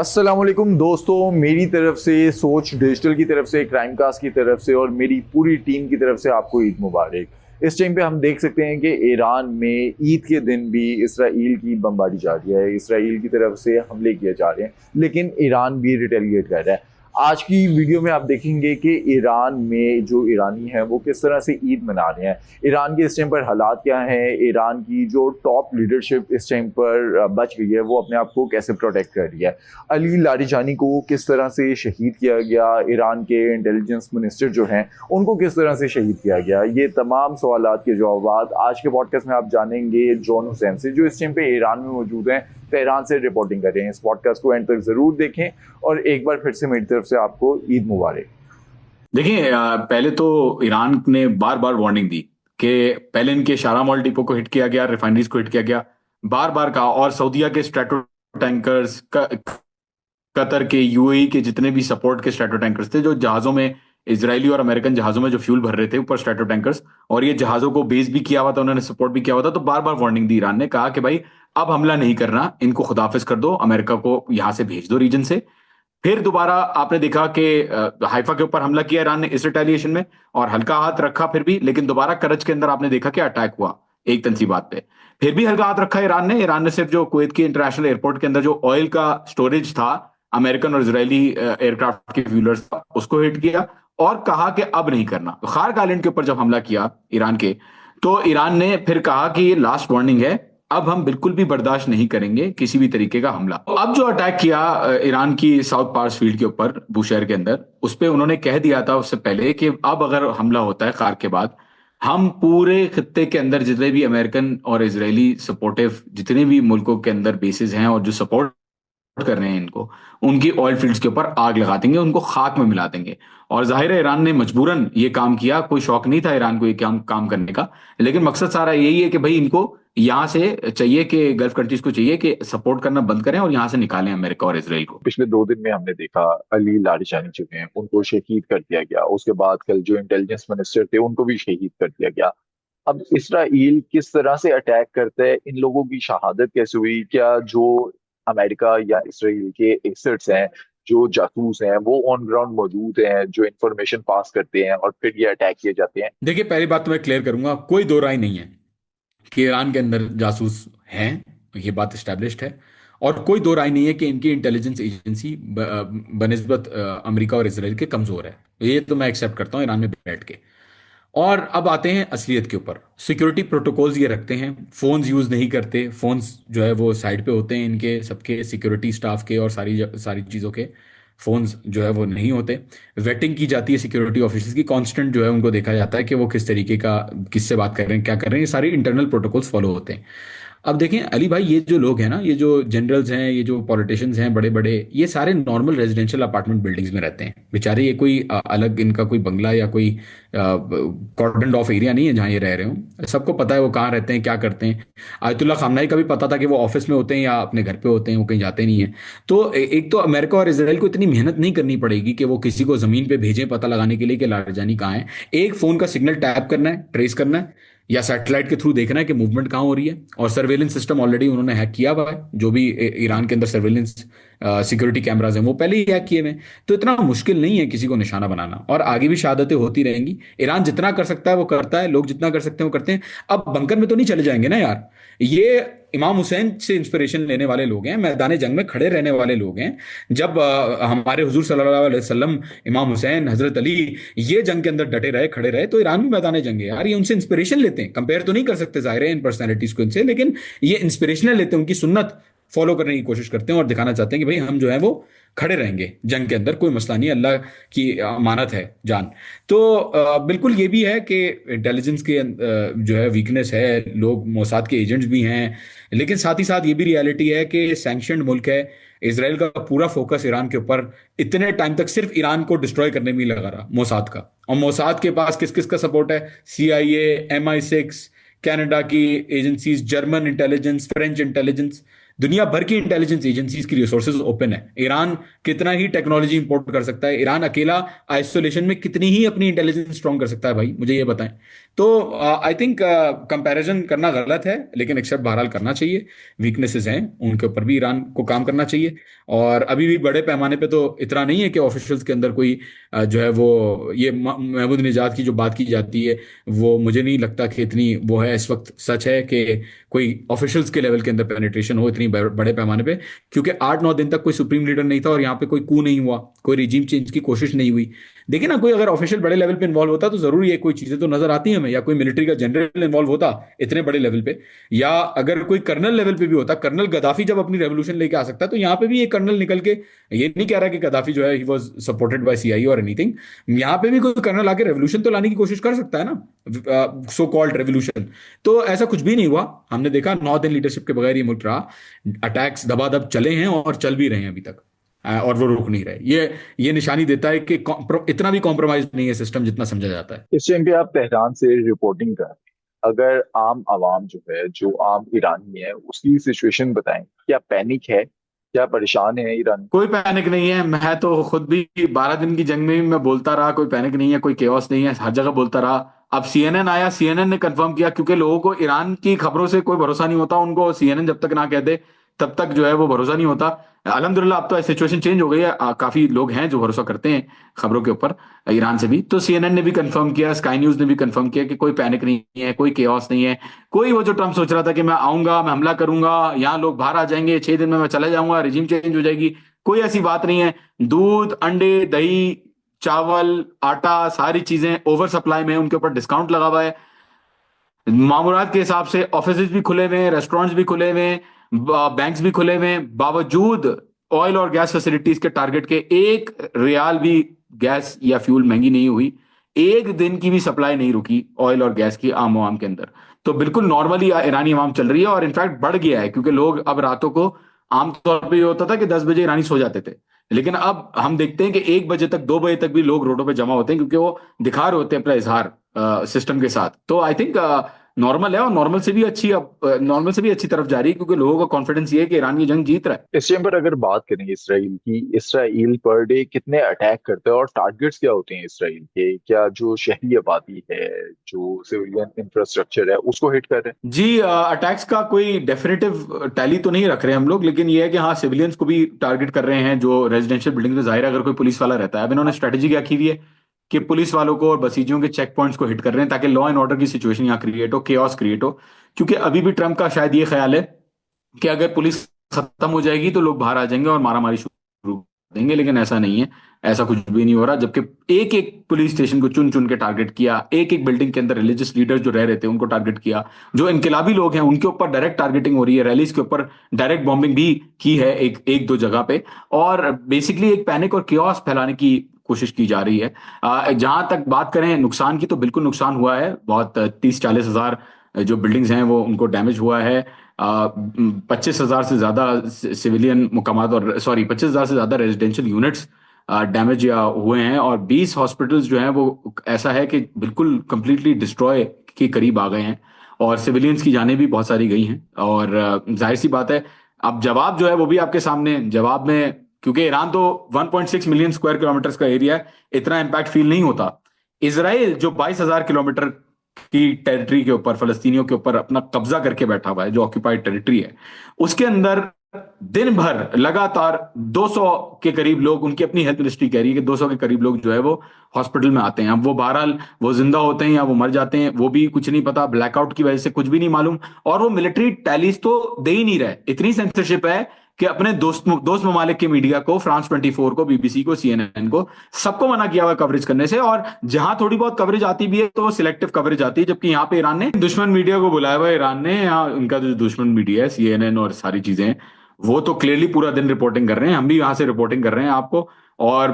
अस्सलामुअलैकुम दोस्तों, मेरी तरफ से, सोच डिजिटल की तरफ से, क्राइम कास्ट की तरफ से और मेरी पूरी टीम की तरफ से आपको ईद मुबारक। इस टाइम पे हम देख सकते हैं कि ईरान में ईद के दिन भी इसराइल की बमबारी जा रही है, इसराइल की तरफ से हमले किए जा रहे हैं, लेकिन ईरान भी रिटेलिएट कर रहा है। आज की वीडियो में आप देखेंगे कि ईरान में जो ईरानी हैं वो किस तरह से ईद मना रहे हैं, ईरान के इस टाइम पर हालात क्या हैं, ईरान की जो टॉप लीडरशिप इस टाइम पर बच गई है वो अपने आप को कैसे प्रोटेक्ट कर रही है, अली लारिजानी को किस तरह से शहीद किया गया, ईरान के इंटेलिजेंस मिनिस्टर जो हैं उनको किस तरह से शहीद किया गया, ये तमाम सवालात के जवाब आज के पॉडकास्ट में आप जानेंगे जॉन हुसैन से, जो इस टाइम पे ईरान में मौजूद हैं, तेहरान से रिपोर्टिंग कर रहे हैं। इस पॉडकास्ट को एंड तक जरूर देखें और एक बार फिर से मेरी तरफ से आपको ईद मुबारक। देखिए, पहले तो ईरान ने बार बार वार्निंग दी कि पहले इनके शाराम ऑयल डिपो को हिट किया गया, रिफाइनरीज को हिट किया गया, बार बार कहा। और सऊदीया के स्ट्रेटो टैंकर्स, कतर के, यूएई के जितने भी सपोर्ट के स्ट्रेटो टैंकर्स थे जो जहाजों में, इजरायली और अमेरिकन जहाजों में जो फ्यूल भर रहे थे ऊपर स्ट्रेटो टैंकर्स, और ये जहाजों को बेस भी किया हुआ था, उन्होंने सपोर्ट भी किया हुआ था। तो बार बार वार्निंग दी ईरान ने, कहा कि भाई अब हमला नहीं करना, इनको खुदाफिज कर दो, अमेरिका को यहां से भेज दो रीजन से। फिर दोबारा आपने देखा कि हाइफा के ऊपर हमला किया ईरान ने इस रिटेलिएशन में, और हल्का हाथ रखा फिर भी, लेकिन दोबारा करज के अंदर आपने देखा कि अटैक हुआ एक तंसीबात पे। फिर भी हल्का हाथ रखा ईरान ने सिर्फ जो कुवैत के इंटरनेशनल एयरपोर्ट के अंदर जो ऑयल का स्टोरेज था, अमेरिकन और इजरायली एयरक्राफ्ट के फ्यूलर्स, उसको हिट किया और कहा कि अब नहीं करना। तो खार्क आइलैंड के ऊपर जब हमला किया ईरान के, तो ईरान ने फिर कहा कि ये लास्ट वार्निंग है, अब हम बिल्कुल भी बर्दाश्त नहीं करेंगे किसी भी तरीके का हमला। अब जो अटैक किया ईरान की साउथ पार्स फील्ड के ऊपर, बुशहर के अंदर, उस पे उन्होंने कह दिया था उससे पहले कि अब अगर हमला होता है खार के बाद, हम पूरे खत्ते के अंदर जितने भी अमेरिकन और इजरायली सपोर्टिव जितने भी मुल्कों के अंदर बेसिस हैं और जो सपोर्ट कर रहे हैं इनको, उनकी ऑयल फील्ड्स के ऊपर आग लगा देंगे, उनको खाक में मिला देंगे। और जाहिर है ईरान ने मजबूरन ये काम किया, कोई शौक नहीं था ईरान को ये काम करने का, लेकिन मकसद सारा यही है कि भाई इनको यहां से चाहिए, कि गल्फ कंट्रीज को चाहिए कि सपोर्ट करना बंद करें और यहां से निकालें अमेरिका और इसराइल को। पिछले 2 दिन में हमने देखा अली लारिजानी जो हैं उनको शहीद कर दिया गया, उसके बाद कल जो इंटेलिजेंस मिनिस्टर थे उनको भी शहीद कर दिया गया। अब इसराइल किस तरह से अटैक करता है, इन लोगों की शहादत कैसे हुई, क्या जो अमेरिका या इसराइल के एसेट्स हैं, जो जासूस हैं वो ऑन ग्राउंड मौजूद हैं, जो इंफॉर्मेशन पास करते हैं और फिर ये अटैक किए जाते हैं। देखिए, पहली बात तो मैं क्लियर करूंगा, कोई दो राय नहीं है कि ईरान के अंदर जासूस हैं, ये बात स्टैब्लिश्ड है। और कोई दो राय नहीं है कि इनकी इंटेलिजेंस एजेंसी बनिस्बत अमेरिका और इसराइल के कमजोर है, ये तो मैं एक्सेप्ट करता हूँ ईरान में बैठ के। और अब आते हैं असलियत के ऊपर। सिक्योरिटी प्रोटोकॉल्स ये रखते हैं, फोन्स यूज नहीं करते, फोन्स जो है वो साइड पे होते हैं इनके सबके, सिक्योरिटी स्टाफ के और सारी सारी चीज़ों के फोन्स जो है वो नहीं होते। वेटिंग की जाती है सिक्योरिटी ऑफिसर्स की, कांस्टेंट जो है उनको देखा जाता है कि वो किस तरीके का, किससे बात कर रहे हैं, क्या कर रहे हैं, ये सारी इंटरनल प्रोटोकॉल्स फॉलो होते हैं। अब देखें अली भाई, ये जो लोग हैं ना, ये जो जनरल्स हैं, ये जो पॉलिटिशियंस हैं बड़े बड़े, ये सारे नॉर्मल रेजिडेंशियल अपार्टमेंट बिल्डिंग्स में रहते हैं बेचारे। ये कोई अलग इनका कोई बंगला या कोई कॉर्डन ऑफ एरिया नहीं है जहाँ ये रह रहे हो। सबको पता है वो कहाँ रहते हैं, क्या करते हैं। आयतुल्ला खामनाई का भी पता था कि वो ऑफिस में होते हैं या अपने घर पे होते हैं, वो कहीं जाते नहीं है। तो एक तो अमेरिका और इसराइल को इतनी मेहनत नहीं करनी पड़ेगी कि वो किसी को जमीन पे भेजें पता लगाने के लिए कि लारजानी कहाँ है। एक फोन का सिग्नल टैप करना है, ट्रेस करना है, या सैटेलाइट के थ्रू देखना है कि मूवमेंट कहाँ हो रही है। और सर्वेलेंस सिस्टम ऑलरेडी उन्होंने हैक किया हुआ है, जो भी ईरान के अंदर सर्वेलेंस सिक्योरिटी कैमराज हैं वो पहले ही हैक किए हुए हैं। तो इतना मुश्किल नहीं है किसी को निशाना बनाना, और आगे भी शहादतें होती रहेंगी। ईरान जितना कर सकता है वो करता है, लोग जितना कर सकते हैं वो करते हैं। अब बंकर में तो नहीं चले जाएंगे ना यार, ये इमाम हुसैन से इंस्पिरेशन लेने वाले लोग हैं, मैदान जंग में खड़े रहने वाले लोग हैं। जब हमारे हुजूर सल्लल्लाहु अलैहि वसल्लम, इमाम हुसैन, हजरत अली, ये जंग के अंदर डटे रहे, खड़े रहे, तो ईरान भी मैदान जंग है यार। ये उनसे इंस्पिरेशन लेते हैं, कंपेयर तो नहीं कर सकते जाहिर है इन पर्सनैलिटीज को इनसे, लेकिन ये इंस्पिरेशनल लेते हैं, उनकी सुन्नत फॉलो करने की कोशिश करते हैं और दिखाना चाहते हैं कि भाई हम जो है वो खड़े रहेंगे जंग के अंदर, कोई मसला नहीं, अल्लाह की अमानत है जान। तो बिल्कुल ये भी है कि इंटेलिजेंस के जो है वीकनेस है, लोग मोसाद के एजेंट्स भी हैं, लेकिन साथ ही साथ ये भी रियलिटी है कि सैंक्शनड मुल्क है। इसराइल का पूरा फोकस ईरान के ऊपर इतने टाइम तक सिर्फ ईरान को डिस्ट्रॉय करने में ही लगा रहा, मोसाद का। और मोसाद के पास किस किस का सपोर्ट है? CIA, MI6, कनाडा की agencies, German intelligence, French intelligence, दुनिया भर की इंटेलिजेंस एजेंसीज की रिसोर्सेज ओपन है। ईरान कितना ही टेक्नोलॉजी इंपोर्ट कर सकता है, ईरान अकेला आइसोलेशन में कितनी ही अपनी इंटेलिजेंस स्ट्रॉन्ग कर सकता है भाई, मुझे ये बताएं। तो आई थिंक कंपैरिजन करना गलत है, लेकिन एक्सेप्ट बहरहाल करना चाहिए। वीकनेसेस हैं, उनके ऊपर भी ईरान को काम करना चाहिए। और अभी भी बड़े पैमाने पे तो इतना नहीं है कि ऑफिशियल्स के अंदर कोई जो है वो ये महमूद निजात की जो बात की जाती है, वो मुझे नहीं लगता कि इतनी वो है इस वक्त सच है कि कोई ऑफिशियल्स के लेवल के अंदर पेनिट्रेशन हो इतनी बड़े पैमाने पे। क्योंकि 8-9 दिन तक कोई सुप्रीम लीडर नहीं था और यहाँ पे कोई कू नहीं हुआ, कोई रिजीम चेंज की कोशिश नहीं हुई। देखिए ना, कोई अगर ऑफिशियल बड़े लेवल पे इन्वॉल्व होता तो जरूर ये कोई चीजें तो नजर आती हैं हमें, या कोई मिलिट्री का जनरल इन्वॉल्व होता इतने बड़े लेवल पे, या अगर कोई कर्नल लेवल पे भी होता। कर्नल गद्दाफी जब अपनी रेवोल्यूशन लेके आ सकता है, तो यहाँ पे भी एक कर्नल निकल के, ये नहीं कह रहा कि गद्दाफी जो है he was supported by CIA और एनीथिंग, यहाँ पे भी कोई कर्नल आके रेवोल्यूशन तो लाने की कोशिश कर सकता है ना, सो कॉल्ड रेवोल्यूशन। तो ऐसा कुछ भी नहीं हुआ। हमने देखा 9 दिन लीडरशिप के बगैर ये मुल्क रहा। अटैक्स दबादब चले हैं और चल भी रहे हैं अभी तक, और वो रुक नहीं रहे। ये निशानी देता है कि इतना भी कॉम्प्रोमाइज नहीं है सिस्टम जितना समझा जाता है। इस टाइम पे आप तेहरान से रिपोर्टिंग कर रहे हैं। अगर आम आवाम जो है, जो आम ईरानी है, उसकी सिचुएशन बताएं। क्या पैनिक है? क्या परेशान है ईरान? कोई पैनिक नहीं है। मैं तो खुद भी 12 दिन की जंग में भी मैं बोलता रहा कोई पैनिक नहीं है, कोई केओस नहीं है, हर जगह बोलता रहा। अब सीएनएन आया, सीएनएन ने कंफर्म किया, क्योंकि लोगों को ईरान की खबरों से कोई भरोसा नहीं होता। उनको सीएनएन जब तक ना कह दे तब तक जो है वो भरोसा नहीं होता। अल्हम्दुलिल्लाह अब तो सिचुएशन चेंज हो गई है। काफी लोग हैं जो भरोसा करते हैं खबरों के ऊपर ईरान से भी। तो सीएनएन ने भी कंफर्म किया, स्काई न्यूज ने भी कंफर्म किया कि कोई पैनिक नहीं है, कोई केओस नहीं है। कोई वो जो ट्रम्प सोच रहा था कि मैं आऊंगा, मैं हमला करूंगा, यहाँ लोग बाहर आ जाएंगे, 6 दिन में मैं चला जाऊंगा, रिजीम चेंज हो जाएगी, कोई ऐसी बात नहीं है। दूध, अंडे, दही, चावल, आटा, सारी चीजें ओवर सप्लाई में, उनके ऊपर डिस्काउंट लगा हुआ है। मामूलात के हिसाब से ऑफिस भी खुले हुए हैं, रेस्टोरेंट्स भी खुले हुए हैं, बैंक्स भी खुले हुए हैं। बावजूद ऑयल और गैस फैसिलिटीज के टारगेट के 1 रियाल भी गैस या फ्यूल महंगी नहीं हुई। 1 दिन की भी सप्लाई नहीं रुकी ऑयल और गैस की आम आवाम के अंदर। तो बिल्कुल नॉर्मली ईरानी आवाम चल रही है, और इनफैक्ट बढ़ गया है, क्योंकि लोग अब रातों को, आमतौर पर ये होता था कि 10 बजे ईरानी सो जाते थे, लेकिन अब हम देखते हैं कि 1 बजे तक, 2 बजे तक भी लोग रोडों पे जमा होते हैं, क्योंकि वो दिखा रहे होते हैं अपना इजहार सिस्टम के साथ। तो आई थिंक नॉर्मल है, और नॉर्मल से भी अच्छी, अब नॉर्मल से भी अच्छी तरफ जा रही है, क्योंकि लोगों का कॉन्फिडेंस ये है कि ईरान की जंग जीत रहा है। इस टाइम पर अगर बात करें इसराइल की, इसराइल पर डे कितने अटैक करता है और टारगेट्स क्या होते हैं इसराइल के? क्या जो शहरी आबादी है, जो सिविलियन इंफ्रास्ट्रक्चर है, उसको हिट कर रहे हैं? जी, अटैक्स का कोई डेफिनेटिव टैली तो नहीं रख रहे हम लोग, लेकिन ये है कि हाँ, सिविलियंस को भी टारगेट कर रहे हैं जो रेजिडेंशियल बिल्डिंग में। जाहिर है अगर कोई पुलिस वाला रहता है, अब इन्होंने स्ट्रेटेजी क्या की हुई है कि पुलिस वालों को और बसीजियों के चेक पॉइंट्स को हिट कर रहे हैं, ताकि लॉ एंड ऑर्डर की सिचुएशन यहाँ क्रिएट हो, केओस क्रिएट हो। क्योंकि अभी भी ट्रम्प का शायद ये ख्याल है कि अगर पुलिस खत्म हो जाएगी तो लोग बाहर आ जाएंगे और मारामारी शुरू कर देंगे, लेकिन ऐसा नहीं है। ऐसा कुछ भी नहीं हो रहा। जबकि एक एक पुलिस स्टेशन को चुन चुन के टारगेट किया, एक एक बिल्डिंग के अंदर रिलीजियस लीडर जो रह रहे थे उनको टारगेट किया, जो इनकलाबी लोग हैं उनके ऊपर डायरेक्ट टारगेटिंग हो रही है, रैलीज के ऊपर डायरेक्ट बॉम्बिंग भी की है एक एक दो जगह पे। और बेसिकली एक पैनिक और कियोस फैलाने की कोशिश की जा रही है। जहां तक बात करें नुकसान की, तो बिल्कुल नुकसान हुआ है बहुत। 30-40 हजार जो बिल्डिंग्स हैं वो उनको डैमेज हुआ है। 25 हजार से ज्यादा सिविलियन मुकामात, और सॉरी 25 हजार से ज्यादा रेजिडेंशियल यूनिट्स डैमेज या हुए हैं, और 20 हॉस्पिटल्स जो हैं वो ऐसा है कि बिल्कुल कंप्लीटली डिस्ट्रॉय के करीब आ गए हैं, और सिविलियंस की जानें भी बहुत सारी गई हैं। और जाहिर सी बात है, अब जवाब जो है वो भी आपके सामने जवाब में, क्योंकि ईरान तो 1.6 मिलियन स्क्वायर किलोमीटर का एरिया है, इतना इम्पैक्ट फील नहीं होता। इसराइल जो 22,000 किलोमीटर की टेरिटरी के ऊपर, फलस्तीनियों के ऊपर अपना कब्जा करके बैठा हुआ है, जो ऑक्यूपाइड टेरिटरी है, उसके अंदर दिन भर लगातार 200 के करीब लोग, उनकी अपनी हेल्थ मिनिस्ट्री कह रही है कि 200 के करीब लोग जो है वो हॉस्पिटल में आते हैं। अब वो बहरहाल वो जिंदा होते हैं या वो मर जाते हैं वो भी कुछ नहीं पता, ब्लैकआउट की वजह से कुछ भी नहीं मालूम। और वो मिलिट्री टैलीज तो दे ही नहीं रहे, इतनी सेंसरशिप है कि अपने दोस्त दोस्त ममालिक के मीडिया को, फ्रांस 24 को, बीबीसी को, सीएनएन को, सबको मना किया हुआ कवरेज करने से। और जहां थोड़ी बहुत कवरेज आती भी है तो सिलेक्टिव कवरेज आती है। जबकि यहाँ पे ईरान ने दुश्मन मीडिया को बुलाया हुआ है, ईरान ने, यहाँ उनका जो दुश्मन मीडिया है सीएनएन और सारी चीजें, वो तो क्लियरली पूरा दिन रिपोर्टिंग कर रहे हैं। हम भी यहाँ से रिपोर्टिंग कर रहे हैं आपको। और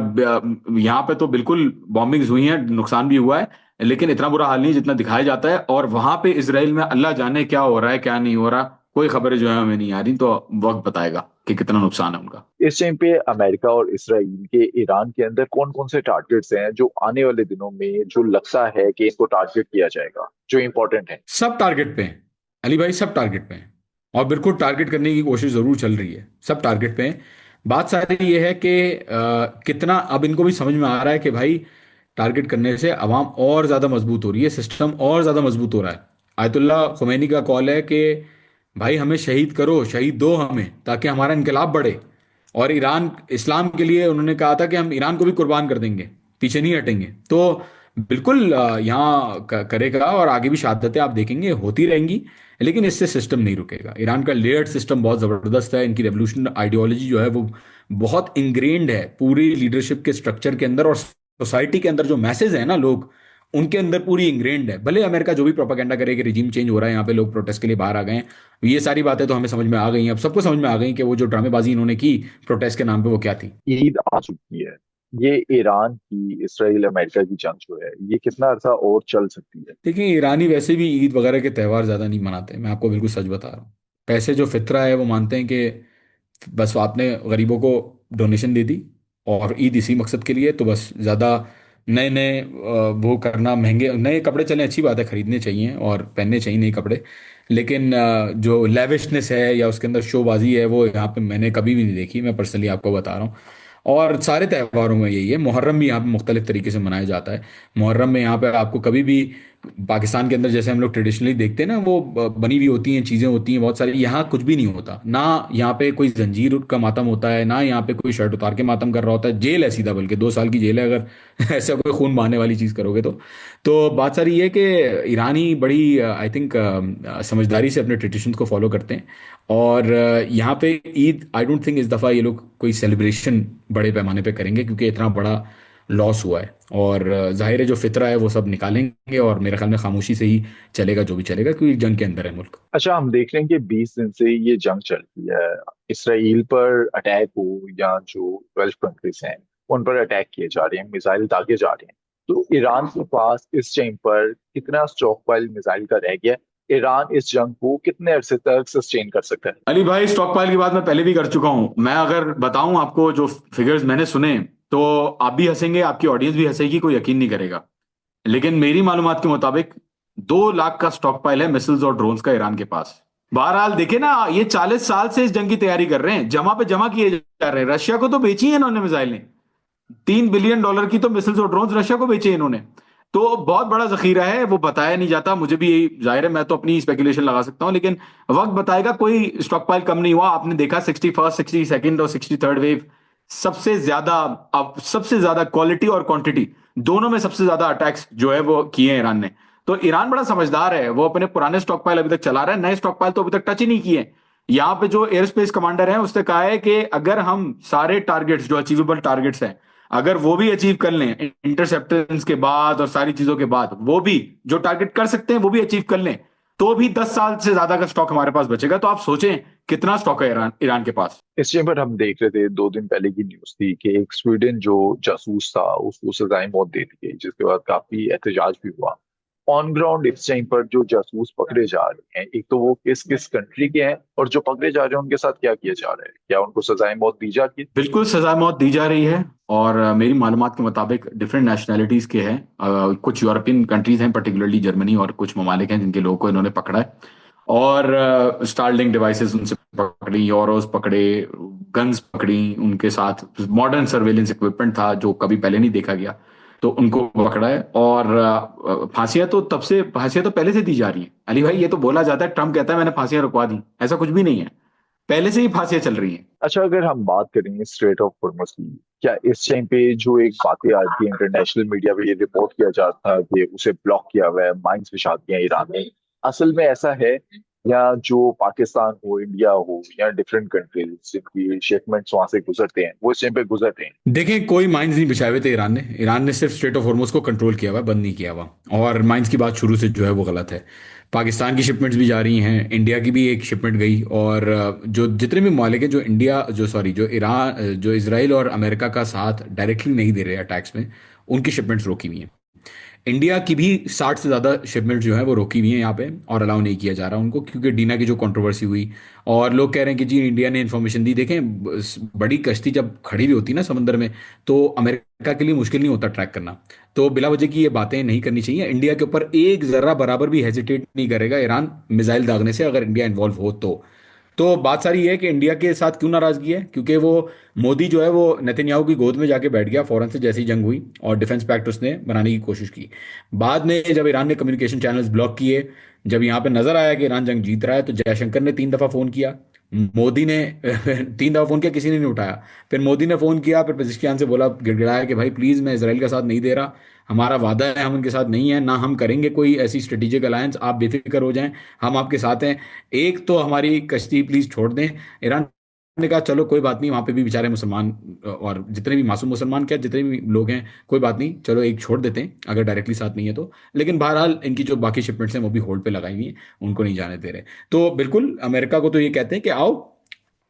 यहाँ पे तो बिल्कुल बॉम्बिंग्स हुई हैं, नुकसान भी हुआ है, लेकिन इतना बुरा हाल नहीं जितना दिखाया जाता है। और वहां पे इसराइल में अल्लाह जाने क्या हो रहा है क्या नहीं हो रहा, कोई खबरें जो है हमें नहीं आ रही। तो वक्त बताएगा कि कितना नुकसान है उनका। इस टाइम पे अमेरिका और इसराइल के ईरान के अंदर कौन कौन से टारगेट्स हैं जो आने वाले दिनों में जो लगता है कि इनको टारगेट किया जाएगा, जो इंपॉर्टेंट है? सब टारगेट पे हैं अली भाई, सब टारगेट पे हैं। और बिल्कुल टारगेट करने की कोशिश जरूर चल रही है, सब टारगेट पे हैं। बात सारी ये है कि कितना अब इनको भी समझ में आ रहा है कि भाई टारगेट करने से अवाम और ज्यादा मजबूत हो रही है, सिस्टम और ज्यादा मजबूत हो रहा है। आयतुल्ला खुमैनी का कॉल है कि भाई हमें शहीद करो, शहीद दो हमें, ताकि हमारा इनकलाब बढ़े। और ईरान इस्लाम के लिए उन्होंने कहा था कि हम ईरान को भी कुर्बान कर देंगे, पीछे नहीं हटेंगे। तो बिल्कुल यहाँ करेगा, और आगे भी शहादतें आप देखेंगे होती रहेंगी। लेकिन इससे सिस्टम नहीं रुकेगा। ईरान का लेयर्ड सिस्टम बहुत ज़बरदस्त है, इनकी रेवोल्यूशन आइडियोलॉजी जो है वो बहुत इंग्रेन्ड है पूरी लीडरशिप के स्ट्रक्चर के अंदर, और सोसाइटी के अंदर जो मैसेज है ना लोग, उनके अंदर पूरी इंग्रेन्ड है। भले अमेरिका जो भी प्रोपागेंडा करे कि रिजीम चेंज हो रहा है, यहाँ पे लोग प्रोटेस्ट के लिए बाहर आ गए हैं, ये सारी बातें तो हमें समझ में आ गई हैं, अब सबको समझ में आ गई कि वो जो ड्रामेबाजी इन्होंने की प्रोटेस्ट के नाम पे वो क्या थी। ईद आ चुकी है। ये ईरान की इसराइल अमेरिका की जंग जो है ये कितना अरसा और चल सकती है? देखिए, ईरानी वैसे भी ईद वगैरह के त्यौहार ज़्यादा नहीं मनाते, मैं आपको बिल्कुल सच बता रहा हूँ। पैसे जो फितरा है वो मानते हैं कि बस आपने गरीबों को डोनेशन दे दी, और ईद इसी मकसद के लिए, तो बस ज़्यादा नए नए वो करना, महंगे नए कपड़े चलें, अच्छी बात है, खरीदने चाहिए और पहनने चाहिए नए कपड़े। लेकिन जो लेविशनेस है या उसके अंदर शोबाजी है, वो यहाँ पे मैंने कभी भी नहीं देखी, मैं पर्सनली आपको बता रहा हूँ। और सारे त्योहारों में यही है। मुहर्रम भी यहाँ पे मुख्तलिफ तरीके से मनाया जाता है। मुहर्रम में यहाँ पे आपको कभी भी पाकिस्तान के अंदर जैसे हम लोग ट्रेडिशनली देखते हैं ना, वो बनी हुई होती हैं, चीज़ें होती हैं बहुत सारी, यहाँ कुछ भी नहीं होता ना। यहाँ पे कोई जंजीर का मातम होता है ना, यहाँ पे कोई शर्ट उतार के मातम कर रहा होता है। जेल है सीधा, बल्कि 2 साल की जेल है अगर ऐसा कोई खून बहाने वाली चीज़ करोगे तो बात सारी ये है कि ईरानी बड़ी आई थिंक समझदारी से अपने ट्रेडिशंस को फॉलो करते हैं। और यहाँ पे ईद आई डोंट थिंक इस दफ़ा ये लोग कोई सेलिब्रेशन बड़े पैमाने पे करेंगे, क्योंकि इतना बड़ा लॉस हुआ है। और जाहिर है जो फितरा है वो सब निकालेंगे, और मेरे ख्याल में खामोशी से ही चलेगा जो भी चलेगा, क्योंकि जंग के अंदर है मुल्क। अच्छा, हम देख रहे हैं कि 20 दिन से ये जंग चल रही है। इसराइल पर अटैक हो या जो गल्फ कंट्रीज हैं उन पर अटैक किए जा रहे हैं, मिसाइल दागे जा रहे हैं। तो ईरान के पास इस टाइम पर कितना स्टॉक पाइल मिसाइल का रह गया? ईरान इस जंग को कितने अरसे तक सस्टेन कर सकता है? अली भाई, स्टॉक पाइल की बात मैं पहले भी कर चुका हूं। मैं अगर बताऊं आपको जो फिगर्स मैंने सुने, तो आप भी हंसेंगे, आपकी ऑडियंस भी हंसेगी, कोई यकीन नहीं करेगा। लेकिन मेरी मालूमात के मुताबिक 2 लाख का स्टॉक पाइल है मिसिल्स और ड्रोन्स का ईरान के पास। बहरहाल देखे ना, ये 40 साल से इस जंग की तैयारी कर रहे हैं, जमा पे जमा किए जा रहे हैं। रशिया को तो बेची है इन्होंने मिसाइलें, $3 बिलियन की तो मिसिल्स और ड्रोन्स रशिया को बेचे इन्होंने। तो बहुत बड़ा जखीरा है, वो बताया नहीं जाता। मुझे भी यही जाहिर है, मैं तो अपनी स्पेकुलेशन लगा सकता हूँ, लेकिन वक्त बताएगा। कोई स्टॉक पाइल कम नहीं हुआ। आपने देखा 61st 62nd और 63rd वेव सबसे ज्यादा, अब सबसे ज्यादा क्वालिटी और क्वांटिटी दोनों में सबसे ज्यादा अटैक्स जो है वो किए हैं ईरान ने। तो ईरान बड़ा समझदार है, वो अपने पुराने स्टॉक पाइल अभी तक चला रहा है, नए स्टॉक पाइल तो अभी तक टच ही नहीं किए। यहाँ पे जो एयर स्पेस कमांडर है उसने कहा है कि अगर हम सारे टारगेट्स जो अचीवेबल टारगेट्स हैं, अगर वो भी अचीव कर लें इंटरसेप्टेंस के बाद और सारी चीजों के बाद, वो भी जो टारगेट कर सकते हैं वो भी अचीव कर लें, तो भी 10 साल से ज्यादा का स्टॉक हमारे पास बचेगा। तो आप सोचें कितना स्टॉक है ईरान ईरान के पास। इस टाइम पर हम देख रहे थे 2 दिन पहले की न्यूज थी कि एक स्वीडन जो जासूस था उसको सजाए मौत दे दी गई, जिसके बाद काफी एहतजाज भी हुआ। ऑन ग्राउंड इस टाइम पर जो जासूस पकड़े जा रहे हैं, एक तो वो किस किस कंट्री के हैं, और जो पकड़े जा रहे हैं उनके साथ क्या किया जा रहा है? क्या उनको सजाए मौत दी जाती है? बिल्कुल सजा मौत दी जा रही है। और मेरी मालूमात के मुताबिक डिफरेंट नेशनैलिटीज के हैं। कुछ यूरोपियन कंट्रीज हैं, पर्टिकुलरली जर्मनी, और कुछ ममालिक हैं जिनके लोगों को इन्होंने पकड़ा है। और स्टारलिंक डिवाइसेस उनसे पकड़ी, ऑरोस पकड़े, गन्स पकड़ी, उनके साथ मॉडर्न सर्वेलेंस इक्विपमेंट था जो कभी पहले नहीं देखा गया, तो उनको पकड़ा है। और फांसियां तो पहले से दी जा रही हैं। अली भाई, ये तो बोला जाता है, ट्रम्प कहता है मैंने फांसियां रुकवा दी, ऐसा कुछ भी नहीं है, पहले से ही फांसियां चल रही हैं। अच्छा, अगर हम बात करें स्ट्रेट ऑफ हॉर्मुज की, क्या इस टाइम पे जो एक बातें आ रही है इंटरनेशनल मीडिया पे, ये रिपोर्ट किया जाता है कि उसे ब्लॉक किया हुआ है, माइंस बिछा दिए हैं ईरान ने, असल में ऐसा है? या जो पाकिस्तान हो, इंडिया हो, या डिफरेंट कंट्रीज जिनकी शिपमेंट्स वहां से गुजरते हैं वो इस टाइम पे गुजर रहे हैं? देखें, कोई माइंस नहीं बिछाए हुए थे ईरान ने सिर्फ स्ट्रेट ऑफ हॉर्मुज को कंट्रोल किया हुआ है, बंद नहीं किया हुआ। और माइंस की बात शुरू से जो है वो गलत है। पाकिस्तान की शिपमेंट्स भी जा रही हैं, इंडिया की भी एक शिपमेंट गई। और जो जितने भी ममालिक हैं जो इंडिया जो सॉरी जो ईरान जो इसराइल और अमेरिका का साथ डायरेक्टली नहीं दे रहे अटैक्स में, उनकी शिपमेंट्स रोकी हुई हैं। इंडिया की भी 60 से ज़्यादा शिपमेंट जो है वो रोकी हुई हैं यहाँ पे, और अलाउ नहीं किया जा रहा उनको, क्योंकि डीना की जो कंट्रोवर्सी हुई, और लोग कह रहे हैं कि जी इंडिया ने इन्फॉर्मेशन दी। देखें, बड़ी कश्ती जब खड़ी हुई होती है ना समंदर में, तो अमेरिका के लिए मुश्किल नहीं होता ट्रैक करना। तो बिला वजह की ये बातें नहीं करनी चाहिए। इंडिया के ऊपर एक जर्रा बराबर भी हेजिटेट नहीं करेगा ईरान मिसाइल दागने से, अगर इंडिया इन्वॉल्व हो तो। तो बात सारी ये है कि इंडिया के साथ क्यों नाराजगी है, क्योंकि वो मोदी जो है वो नेतन्याहू की गोद में जाके बैठ गया फौरन से जैसी जंग हुई, और डिफेंस पैक्ट उसने बनाने की कोशिश की। बाद में जब ईरान ने कम्युनिकेशन चैनल्स ब्लॉक किए, जब यहाँ पे नजर आया कि ईरान जंग जीत रहा है, तो जयशंकर ने 3 दफा फोन किया, मोदी ने 3 दफा फोन किया, किसी ने नहीं उठाया। फिर मोदी ने फोन किया, फिर पेजिशकियान से बोला, गिड़गिड़ाया कि भाई प्लीज मैं इसराइल का साथ नहीं दे रहा, हमारा वादा है हम उनके साथ नहीं है, ना हम करेंगे कोई ऐसी स्ट्रेटेजिक अलायंस, आप बेफिक्र हो जाएं, हम आपके साथ हैं, एक तो हमारी कश्ती प्लीज छोड़ दें। ईरान ने कहा चलो कोई बात नहीं, वहां पे भी बेचारे मुसलमान और जितने भी मासूम मुसलमान, क्या जितने भी लोग हैं, कोई बात नहीं, चलो एक छोड़ देते हैं अगर डायरेक्टली साथ नहीं है तो। लेकिन बहरहाल इनकी जो बाकी शिपमेंट्स हैं वो भी होल्ड पे लगाई हुई हैं, उनको नहीं जाने दे रहे। तो बिल्कुल अमेरिका को तो ये कहते हैं कि आओ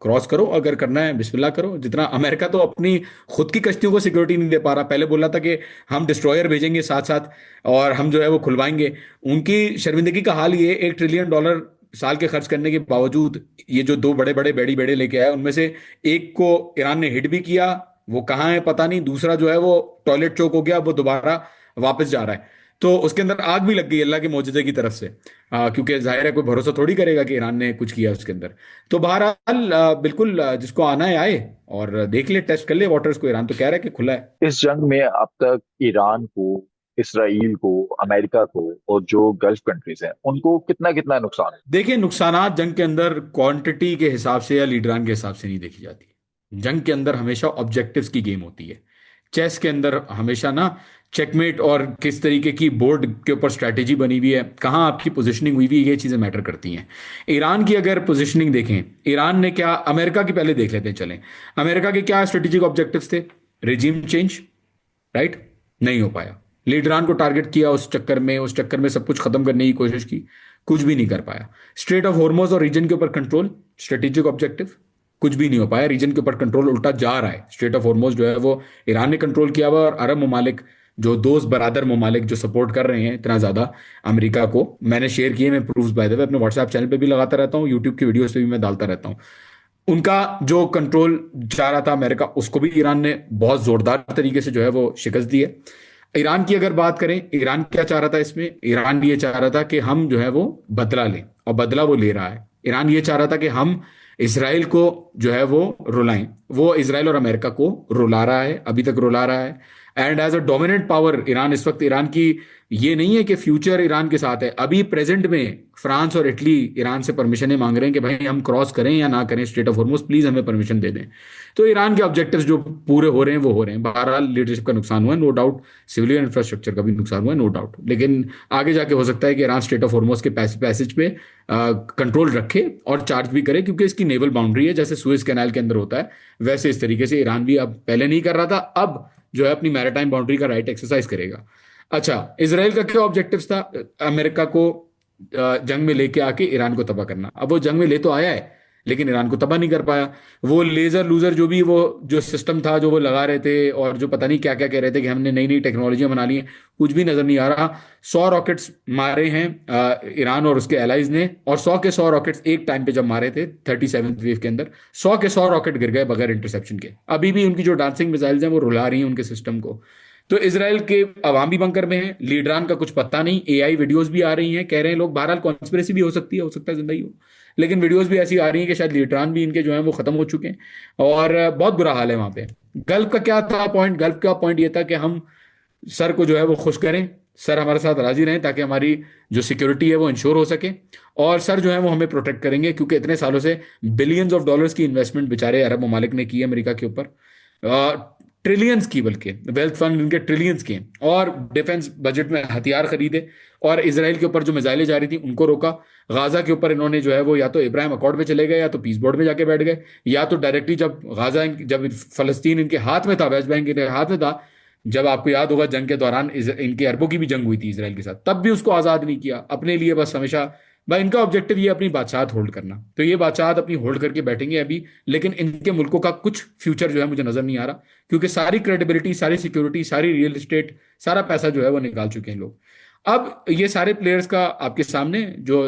क्रॉस करो, अगर करना है बिस्मिल्लाह करो। जितना अमेरिका तो अपनी खुद की कश्तियों को सिक्योरिटी नहीं दे पा रहा, पहले बोला था कि हम डिस्ट्रॉयर भेजेंगे साथ साथ और हम जो है वो खुलवाएंगे। उनकी शर्मिंदगी का हाल ये, $1 ट्रिलियन साल के खर्च करने के बावजूद ये जो दो बड़े बड़े बेड़ी बेड़े लेके आए, उनमें से एक को ईरान ने हिट भी किया, वो कहाँ है पता नहीं, दूसरा जो है वो टॉयलेट चौक हो गया, वो दोबारा वापस जा रहा है। तो उसके अंदर आग भी लग गई अल्लाह के मोजज़े की तरफ से, क्योंकि जाहिर है कोई भरोसा थोड़ी करेगा कि ईरान ने कुछ किया उसके अंदर। तो बहरहाल बिल्कुल जिसको आना है आए और देख ले, टेस्ट कर ले वाटर्स को। ईरान तो कह रहा है कि खुला है। इस जंग में अब तक ईरान को, इसराइल को, अमेरिका को और जो गल्फ कंट्रीज हैं उनको कितना कितना नुकसान है? देखिए, नुकसानात जंग के अंदर क्वांटिटी के हिसाब से या लीडरान के हिसाब से नहीं देखी जाती। जंग के अंदर हमेशा ऑब्जेक्टिव्स की गेम होती है। चेस के अंदर हमेशा ना चेकमेट और किस तरीके की बोर्ड के ऊपर स्ट्रैटेजी बनी हुई है, कहाँ आपकी पोजीशनिंग हुई हुई है, ये चीज़ें मैटर करती हैं। ईरान की अगर पोजीशनिंग देखें, ईरान ने क्या, अमेरिका की पहले देख लेते हैं चलें। अमेरिका के क्या स्ट्रेटेजिक ऑब्जेक्टिव्स थे? रिजीम चेंज, राइट, नहीं हो पाया। लीडरान को टारगेट किया उस चक्कर में सब कुछ खत्म करने की कोशिश की, कुछ भी नहीं कर पाया। स्ट्रेट ऑफ हॉर्मोज और रीजन के ऊपर कंट्रोल, स्ट्रेटेजिक ऑब्जेक्टिव, कुछ भी नहीं हो पाया। रीजन के ऊपर कंट्रोल उल्टा जा रहा है। स्ट्रेट ऑफ हॉर्मोज जो है वो ईरान ने कंट्रोल किया हुआ, और अरब ममालिक जो दोस्त बरादर ममालिक जो सपोर्ट कर रहे हैं इतना ज्यादा अमेरिका को, मैंने शेयर किए, मैं प्रूफ बाय द वे अपने व्हाट्सएप चैनल पे भी लगाता रहता हूँ, यूट्यूब की वीडियोस पे भी मैं डालता रहता हूँ। उनका जो कंट्रोल जा रहा था अमेरिका, उसको भी ईरान ने बहुत जोरदार तरीके से जो है वो शिकस्त दी है। ईरान की अगर बात करें, ईरान क्या चाह रहा था इसमें? ईरान ये चाह रहा था कि हम जो है वो बदला लें, और बदला वो ले रहा है। ईरान ये चाह रहा था कि हम इसराइल को जो है वो रुलाएं। वो इसराइल और अमेरिका को रुला रहा है, अभी तक रुला रहा है। And as a dominant power Iran इस वक्त, ईरान की ये नहीं है कि फ्यूचर ईरान के साथ है, अभी प्रेजेंट में फ्रांस और इटली ईरान से परमिशन मांग रहे हैं कि भाई हम क्रॉस करें या ना करें स्ट्रेट ऑफ हॉर्मुज, प्लीज हमें परमिशन दे दें। तो ईरान के ऑब्जेक्टिव्स जो पूरे हो रहे हैं वो हो रहे हैं। बहरहाल लीडरशिप का नुकसान हुआ है, नो डाउट। सिविलियन इंफ्रास्ट्रक्चर का भी नुकसान हुआ है, नो डाउट। लेकिन आगे जाके हो सकता है कि ईरान स्ट्रेट ऑफ हॉर्मुज के पैसेज पे कंट्रोल रखे और चार्ज भी करे, क्योंकि इसकी नेवल बाउंड्री है, जैसे सुएज कैनाल के अंदर होता है वैसे इस तरीके से ईरान भी, अब पहले नहीं कर रहा था, अब जो है अपनी मैरीटाइम बाउंड्री का राइट एक्सरसाइज करेगा। अच्छा, इसराइल का क्या ऑब्जेक्टिव्स था? अमेरिका को जंग में लेके आके ईरान को तबाह करना। अब वो जंग में ले तो आया है, लेकिन ईरान को तबाह नहीं कर पाया। वो लेजर लूजर जो भी वो जो सिस्टम था जो वो लगा रहे थे, और जो पता नहीं क्या क्या कह रहे थे कि हमने नई नई टेक्नोलॉजियां बना ली हैं, कुछ भी नजर नहीं आ रहा। 100 रॉकेट्स मारे हैं ईरान और उसके एलाइज ने, और 100 के 100 रॉकेट्स एक टाइम पे जब मारे थे 37th वेव के अंदर, 100 के 100 रॉकेट गिर गए बगैर इंटरसेप्शन के। अभी भी उनकी जो डांसिंग मिसाइल्स हैं वो रुला रही हैं उनके सिस्टम को। तो इसराइल के अवाम भी बंकर में है, लीडरान का कुछ पता नहीं। एआई वीडियोस भी आ रही हैं, कह रहे हैं लोग, बहरहाल कॉन्स्पिरेसी भी हो सकता है जिंदा ही हो, लेकिन वीडियोस भी ऐसी आ रही हैं कि शायद लीडरान भी इनके जो है वो खत्म हो चुके हैं, और बहुत बुरा हाल है वहां पे। गल्फ का क्या था पॉइंट? गल्फ का पॉइंट ये था कि हम सर को जो है वो खुश करें, सर हमारे साथ राजी रहें, ताकि हमारी जो सिक्योरिटी है वो इंश्योर हो सके, और सर जो है वो हमें प्रोटेक्ट करेंगे, क्योंकि इतने सालों से बिलियंस ऑफ डॉलर्स की इन्वेस्टमेंट बेचारे अरब ममालिक ने की है अमेरिका के ऊपर, ट्रिलियंस की, बल्कि वेल्थ फंड इनके ट्रिलियंस के, और डिफेंस बजट में हथियार खरीदे, और इसराइल के ऊपर जो मिसाइलें जा रही थी उनको रोका। गाजा के ऊपर इन्होंने जो है वो या तो इब्राहिम अकॉर्ड में चले गए, या तो पीस बोर्ड में जाके बैठ गए, या तो डायरेक्टली जब गाजा, जब फलस्तीन इनके हाथ में था, वेस्ट बैंक इनके हाथ में था, जब आपको याद होगा जंग के दौरान इनके अरबों की भी जंग हुई थी इसराइल के साथ, तब भी उसको आज़ाद नहीं किया अपने लिए। बस हमेशा भाई इनका ऑब्जेक्टिव ये अपनी बादशाहत होल्ड करना, तो ये बादशाहत अपनी होल्ड करके बैठेंगे अभी। लेकिन इनके मुल्कों का कुछ फ्यूचर जो है मुझे नजर नहीं आ रहा, क्योंकि सारी क्रेडिबिलिटी, सारी सिक्योरिटी, सारी रियल एस्टेट, सारा पैसा जो है वो निकाल चुके हैं लोग। अब ये सारे प्लेयर्स का आपके सामने जो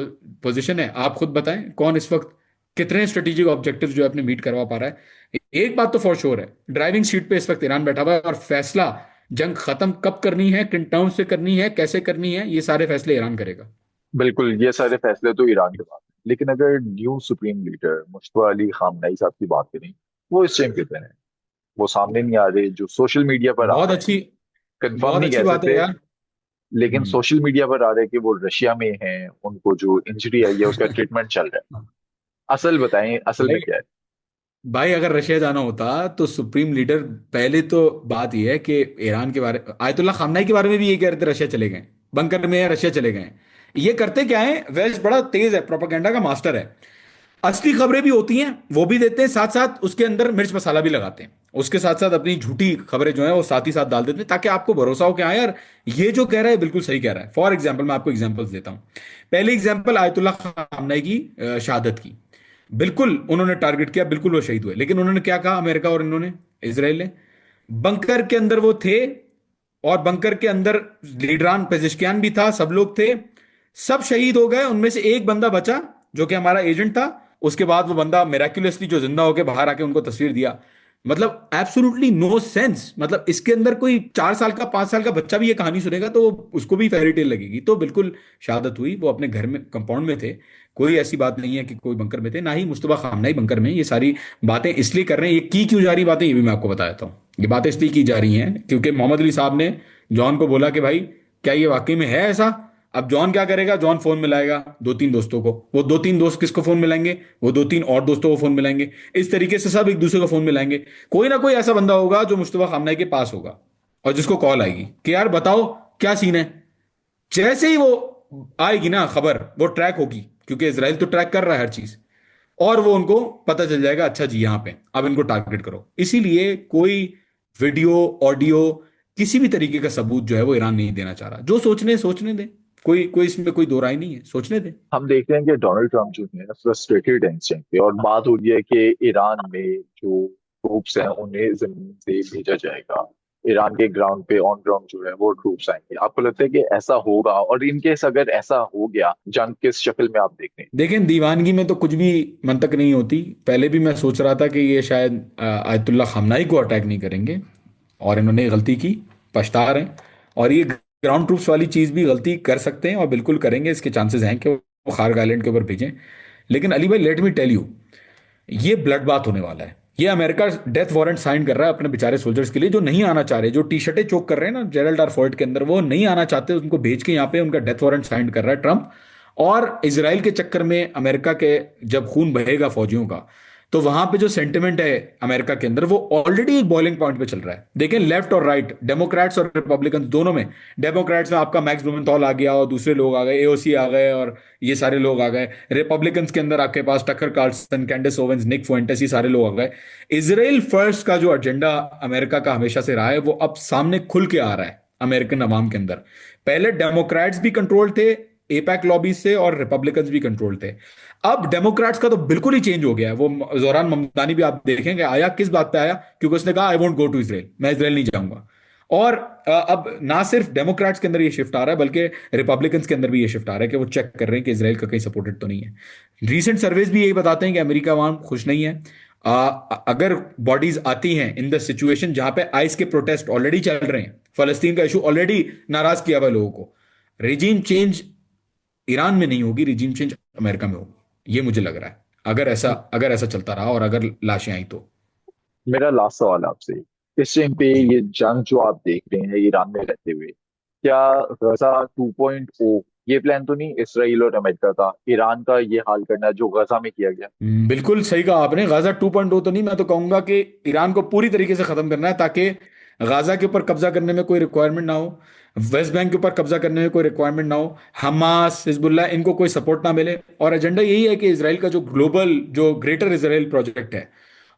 पोजीशन है, आप खुद बताएं कौन इस वक्त कितने स्ट्रेटेजिक ऑब्जेक्टिव जो है अपने मीट करवा पा रहा है। एक बात तो फॉर श्योर है, ड्राइविंग सीट पे इस वक्त ईरान बैठा हुआ है, और फैसला जंग खत्म कब करनी है, किन टर्म्स से करनी है, कैसे करनी है, ये सारे फैसले ईरान करेगा। बिल्कुल, ये सारे फैसले तो ईरान के पास हैं। लेकिन अगर new supreme leader Mushtaba Ali Khamenei साहब की बात करें, वो इस टाइम कितने हैं? वो सामने नहीं आ रहे, जो सोशल मीडिया पर आ बहुत रहे हैं। अच्छी कंफर्म बहुत नहीं अच्छी कह बात है सकते, यार। लेकिन हम्म। सोशल मीडिया पर आ रहा है कि वो रशिया में हैं, उनको जो इंजरी आई है उसका ट्रीटमेंट चल रहा है। असल बताएं, असल में भाई क्या है? भाई अगर रशिया जाना होता तो सुप्रीम लीडर, पहले तो बात यह है कि ईरान के बारे, आयतुल्ला खामनाई के बारे में भी ये कह रहे थे रशिया चले गए, बंकर में है रशिया चले गए। ये करते क्या है, वेस्ट बड़ा तेज है, प्रोपागेंडा का मास्टर है। असली खबरें भी होती हैं वो भी देते हैं, साथ साथ उसके अंदर मिर्च मसाला भी लगाते हैं, उसके साथ साथ अपनी झूठी खबरें जो है वो साथ ही साथ डाल देते हैं, ताकि आपको भरोसा हो कि हाँ यार ये जो कह रहा है बिल्कुल सही कह रहा है। फॉर एग्जाम्पल मैं आपको एग्जाम्पल्स देता हूँ। पहली एग्जाम्पल आयतुल्ला खामनाई की शहादत की। बिल्कुल उन्होंने टारगेट किया, बिल्कुल वो शहीद हुए, लेकिन उन्होंने क्या कहा, अमेरिका और इन्होंने, इसराइल ने, बंकर के अंदर वो थे, और बंकर के अंदर लीडरान पेजिशकियान भी था, सब लोग थे, सब शहीद हो गए, उनमें से एक बंदा बचा जो कि हमारा एजेंट था। उसके बाद वो बंदा मेराक्युलसली जो जिंदा होकर बाहर आके उनको तस्वीर दिया। मतलब एब्सोल्युटली नो सेंस, मतलब इसके अंदर कोई 4 साल का 5 साल का बच्चा भी ये कहानी सुनेगा तो उसको भी फेरी टेल लगेगी। तो बिल्कुल शहादत हुई, वो अपने घर में कंपाउंड में थे। कोई ऐसी बात नहीं है कि कोई बंकर में थे, ना ही मुस्तफा खामनाई बंकर में। ये सारी बातें इसलिए कर रहे हैं, ये की क्यों जा रही बातें ये भी मैं आपको बताता हूँ। ये बातें इसलिए की जा रही हैं क्योंकि मोहम्मद अली साहब ने जॉन को बोला कि भाई क्या ये वाकई में है ऐसा। अब जॉन क्या करेगा, जॉन फोन मिलाएगा 2-3 दोस्तों को, वो 2-3 दोस्त किसको फोन मिलाएंगे, वो 2-3 और दोस्तों को फोन मिलाएंगे। इस तरीके से सब एक दूसरे को फोन मिलाएंगे। कोई ना कोई ऐसा बंदा होगा जो मुस्तफा खामनाई के पास होगा और जिसको कॉल आएगी कि यार बताओ क्या सीन है। जैसे ही वो आएगी ना खबर, वो ट्रैक होगी, क्योंकि इसराइल तो ट्रैक कर रहा है हर चीज, और वो उनको पता चल जाएगा, अच्छा जी यहाँ पे अब इनको टारगेट करो। इसीलिए कोई वीडियो, ऑडियो, किसी भी तरीके का सबूत जो है वो ईरान नहीं देना चाह रहा। जो सोचने सोचने दे, कोई कोई इसमें कोई दो राय नहीं है, सोचने दे। हम देखते हैं कि डोनाल्ड ट्रंप जो है फ्रस्ट्रेटेड है इस टाइम पे, और बात हो रही है कि ईरान में जो ट्रूप्स हैं उन्हें जमीन से भेजा जाएगा। ईरान के ग्राउंड पे, ऑन ग्राउंड जो है वो ट्रूप्स आएंगे। आपको लगता है कि ऐसा होगा? और इन केस अगर ऐसा हो गया, जंग किस शक्ल में आप देख रहे हैं? देखें, दीवानगी में तो कुछ भी मंतक नहीं होती। पहले भी मैं सोच रहा था कि ये शायद आयतुल्ला खामनाई को अटैक नहीं करेंगे, और इन्होंने गलती की, पछता रहे हैं। और ये ग्राउंड ट्रूप्स वाली चीज़ भी गलती कर सकते हैं और बिल्कुल करेंगे, इसके चांसेस हैं कि वो खार्ग आइलैंड के ऊपर भेजें। लेकिन अली भाई लेट मी टेल यू, ये ब्लड बाथ होने वाला है। ये अमेरिका डेथ वारंट साइन कर रहा है अपने बेचारे सोल्जर्स के लिए जो नहीं आना चाह रहे, जो टी शर्टें चोक कर रहे हैं ना जेरल्ड आर फोर्ट के अंदर, वो नहीं आना चाहते, उनको भेज के यहाँ पे उनका डेथ वारंट साइन कर रहा है ट्रंप। और इसराइल के चक्कर में अमेरिका के जब खून बहेगा फौजियों का, तो वहां पे जो सेंटिमेंट है अमेरिका के अंदर वो ऑलरेडी एक बॉइलिंग पॉइंट पे चल रहा है। देखें लेफ्ट और राइट, डेमोक्रेट्स और रिपब्लिकन दोनों में। डेमोक्रेट्स में आपका मैक्स ब्लूमेंथॉल आ गया और दूसरे लोग आ गए, एओसी आ गए और ये सारे लोग आ गए। रिपब्लिकन्स के अंदर आपके पास टकर कार्लसन, कैंडिस ओवेंस, निक फुएंटेस, ये सारे लोग आ गए। इसराइल फर्स्ट का जो एजेंडा अमेरिका का हमेशा से रहा है वो अब सामने खुल के आ रहा है अमेरिकन अवाम के अंदर। पहले डेमोक्रेट्स भी कंट्रोल थे एपैक लॉबी से, और रिपब्लिकन्स भी कंट्रोल थे। अब डेमोक्रेट्स का तो बिल्कुल ही चेंज हो गया है। वो जोरान ममदानी भी आप देखेंगे आया किस बात पे आया, क्योंकि उसने कहा I won't go to Israel, मैं इसराइल नहीं जाऊंगा। और अब ना सिर्फ डेमोक्रेट्स के अंदर ये शिफ्ट आ रहा है, बल्कि रिपब्लिकन्स के अंदर भी ये शिफ्ट आ रहा है कि वो चेक कर रहे हैं कि इसराइल का कहीं सपोर्टेड तो नहीं है। रीसेंट सर्वेज भी यही बताते हैं कि अमेरिका अवाम खुश नहीं है। अगर बॉडीज आती हैं इन द सिचुएशन जहां पे आइस के प्रोटेस्ट ऑलरेडी चल रहे हैं, फलस्तीन का इशू ऑलरेडी नाराज किया हुआ लोगों को, रिजीम चेंज ईरान में नहीं होगी, रिजीम चेंज अमेरिका में होगी, ये मुझे लग रहा है। अगर ऐसा चलता रहा और अगर लाशें आई तो। मेरा लास्ट सवाल आपसे, इस टाइम पे जी। ये जंग जो आप देख रहे हैं ईरान में रहते हुए, क्या गजा 2.0 ये प्लान तो नहीं इसराइल और अमेरिका का, ईरान का ये हाल करना जो गजा में किया गया? बिल्कुल सही कहा आपने। गाजा 2.0 तो नहीं, मैं तो कहूंगा कि ईरान को पूरी तरीके से खत्म करना है, ताकि गाजा के ऊपर कब्जा करने में कोई रिक्वायरमेंट ना हो, वेस्ट बैंक के ऊपर कब्जा करने में कोई रिक्वायरमेंट ना हो, हमास, हिजबुल्लाह, इनको कोई सपोर्ट ना मिले। और एजेंडा यही है कि इसराइल का जो ग्लोबल, जो ग्रेटर इसराइल प्रोजेक्ट है,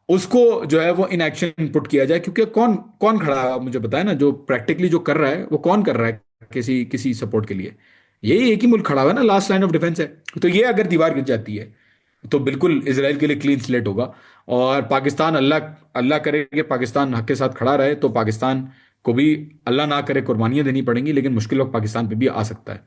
उसको जो है वो इन एक्शन पुट किया जाए। क्योंकि कौन कौन खड़ा है, आप मुझे बताया ना, जो प्रैक्टिकली जो कर रहा है वो कौन कर रहा है किसी किसी सपोर्ट के लिए? यही एक ही मुल्क खड़ा हुआ है ना, लास्ट लाइन ऑफ डिफेंस है। तो ये अगर दीवार गिर जाती है तो बिल्कुल इसराइल के लिए क्लीन स्लेट होगा। और पाकिस्तान, अल्लाह अल्लाह करे कि पाकिस्तान हक के साथ खड़ा रहे, तो पाकिस्तान को भी अल्लाह ना करे कुर्बानियां देनी पड़ेंगी, लेकिन मुश्किल वक्त पाकिस्तान पे भी आ सकता है।